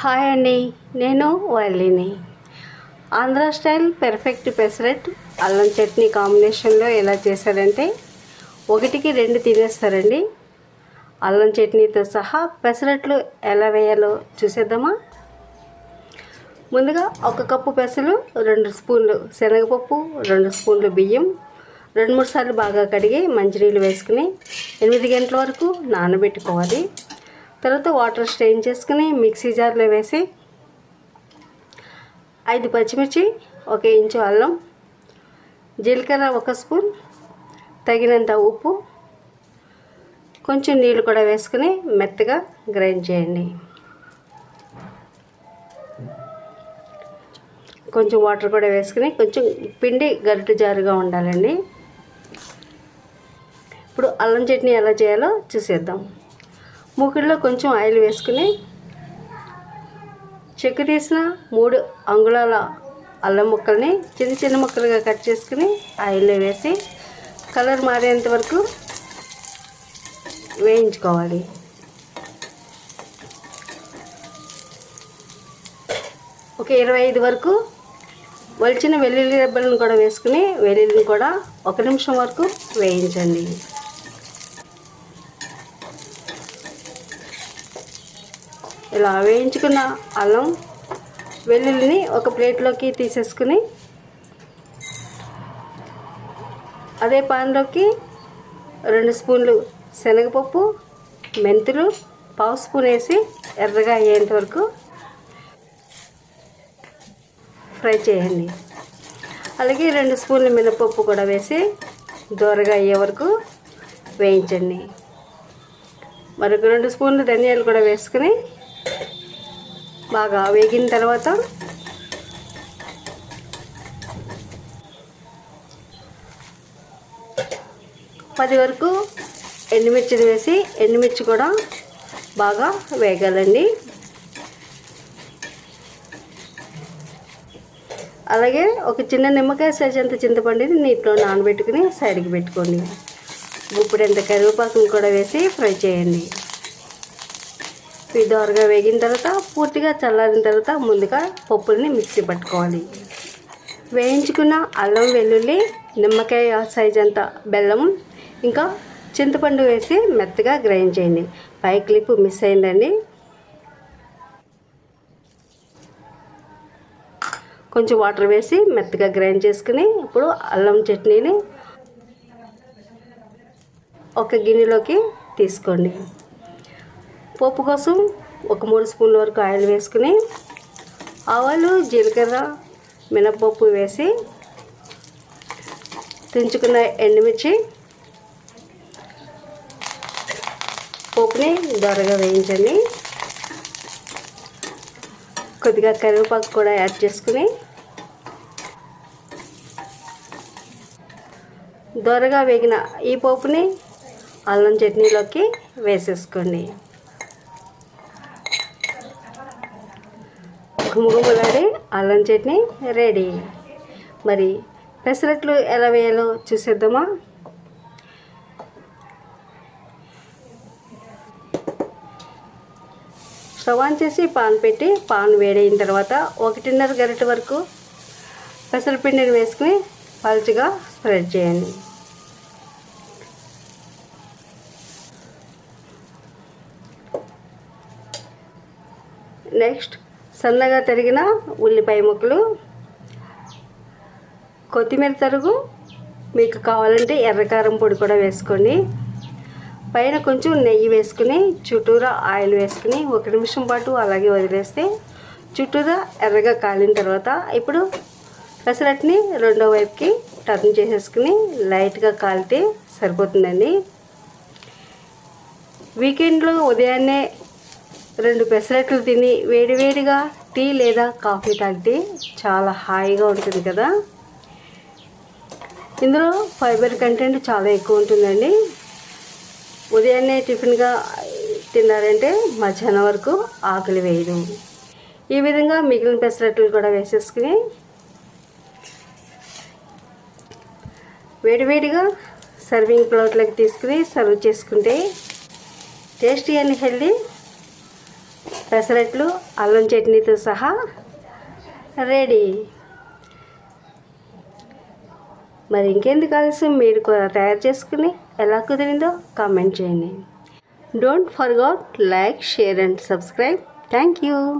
Hi అండి, నేను వల్లిని. Andhra style perfect pesarattu అల్లం చట్నీ కాంబినేషన్లో ఎలా చేశారంటే 1కి 2 తినేస్తారండి. అల్లం చట్నీతో సహా పెసరట్లు ఎలా వేయాలో చూసేద్దామా. ముందుగా 1 కప్పు పెసలు, 2 స్పూన్లు శనగపప్పు, 2 స్పూన్లు బియ్యం 2-3 సార్లు బాగా కడిగి మంచినీళ్ళు వేసుకుని 8 గంటల వరకు నానబెట్టుకోవాలి. తర్వాత వాటర్ స్ట్రెయిన్ చేసుకుని మిక్సీ జార్లో వేసి 5 పచ్చిమిర్చి, 1 ఇంచు అల్లం, జీలకర్ర 1 స్పూన్, తగినంత ఉప్పు, కొంచెం నీళ్ళు కూడా వేసుకుని మెత్తగా గ్రైండ్ చేయండి. కొంచెం వాటర్ కూడా వేసుకుని కొంచెం పిండి గరిటె జారుగా ఉండాలండి. ఇప్పుడు అల్లం చట్నీ ఎలా చేయాలో చూసేద్దాం. మూకుడులో కొంచెం ఆయిల్ వేసుకుని చెక్కు తీసిన 3 అంగుళాల అల్లం ముక్కల్ని చిన్న చిన్న ముక్కలుగా కట్ చేసుకుని ఆయిల్లో వేసి కలర్ మారేంత వరకు వేయించుకోవాలి. ఒక 25 వరకు వలిచిన వెల్లుల్లి రెబ్బలను కూడా వేసుకుని వెల్లుల్లిని కూడా 1 నిమిషం వరకు వేయించండి. ఇలా వేయించుకున్న అల్లం వెల్లుల్లిని ఒక ప్లేట్లోకి తీసేసుకుని అదే పాన్లోకి 2 స్పూన్లు శనగపప్పు, మెంతులు 1/2 స్పూన్ వేసి ఎర్రగా అయ్యేంత వరకు ఫ్రై చేయండి. అలాగే 2 స్పూన్లు మినపప్పు కూడా వేసి దోరగా అయ్యే వరకు వేయించండి. మరొక 2 స్పూన్లు ధనియాలు కూడా వేసుకుని బాగా వేగిన తర్వాత 10 వరకు ఎండుమిర్చిని వేసి ఎండుమిర్చి కూడా బాగా వేగాలండి. అలాగే ఒక చిన్న నిమ్మకాయ సైజ్ అంత చింతపండుని నీటిలో నానబెట్టుకుని సైడ్కి పెట్టుకోండి. గుప్పెడంత కరివేపాకుని కూడా వేసి ఫ్రై చేయండి. ఇవి దోరగా వేగిన తర్వాత పూర్తిగా చల్లారిన తర్వాత ముందుగా పప్పుల్ని మిక్సీ పట్టుకోవాలి. వేయించుకున్న అల్లం వెల్లుల్లి, నిమ్మకాయ సైజ్ అంత బెల్లం ఇంకా చింతపండు వేసి మెత్తగా గ్రైండ్ చేయండి. పై క్లిప్ మిస్ అయిందండి. కొంచెం వాటర్ వేసి మెత్తగా గ్రైండ్ చేసుకుని ఇప్పుడు అల్లం చట్నీని ఒక గిన్నెలోకి తీసుకోండి. పోపు కోసం ఒక 3 స్పూన్ల వరకు ఆయిల్ వేసుకుని ఆవాలు, జీలకర్ర, మినపప్పు వేసి తుంచుకున్న ఎండుమిర్చి పోపుని దోరగా వేయించండి. కొద్దిగా కరివేపాకు కూడా యాడ్ చేసుకుని దోరగా వేగిన ఈ పోపుని అల్లం చట్నీలోకి వేసేసుకోండి. గుమగుమలాడే అల్లం చట్నీ రెడీ. మరి పెసరట్లు ఎలా వేయాలో చూసేద్దామా. స్టవ్ ఆన్ చేసి పాన్ పెట్టి పాన్ వేడైన తర్వాత 1.5 గరిటె వరకు పెసరపిండిని వేసుకుని పలుచగా స్ప్రెడ్ చేయండి. నెక్స్ట్ సన్నగా తరిగిన ఉల్లిపాయ ముక్కలు, కొత్తిమీర తరుగు, మీకు కావాలంటే ఎర్రకారం పొడి కూడా వేసుకోండి. పైన కొంచెం నెయ్యి వేసుకుని చుట్టూరా ఆయిల్ వేసుకుని 1 నిమిషం పాటు అలాగే వదిలేస్తే చుట్టూరా ఎర్రగా కాలిన తర్వాత ఇప్పుడు పెసరట్ని రెండో వైపుకి టర్న్ చేసేసుకుని లైట్గా కాలితే సరిపోతుందండి. వీకెండ్లో ఉదయాన్నే 2 పెసరట్లు తిని వేడివేడిగా టీ లేదా కాఫీ తాగితే చాలా హాయిగా ఉంటుంది కదా. ఇందులో ఫైబర్ కంటెంట్ చాలా ఎక్కువ ఉంటుందండి. ఉదయాన్నే టిఫిన్గా తిన్నారంటే మధ్యాహ్నం వరకు ఆకలి వేయదు. ఈ విధంగా మిగిలిన పెసరట్లు కూడా వేసేసుకుని వేడివేడిగా సర్వింగ్ ప్లేట్లోకి తీసుకుని సర్వ్ చేసుకుంటే టేస్టీ అండ్ హెల్దీ పెసరట్లు అల్లం చట్నీతో సహా రెడీ. మరి ఇంకెందుకు ఆలస్యం, మీరు కూడా తయారు చేసుకుని ఎలా కుదిరిందో కామెంట్ చేయండి. Don't forget like, share and subscribe. Thank you.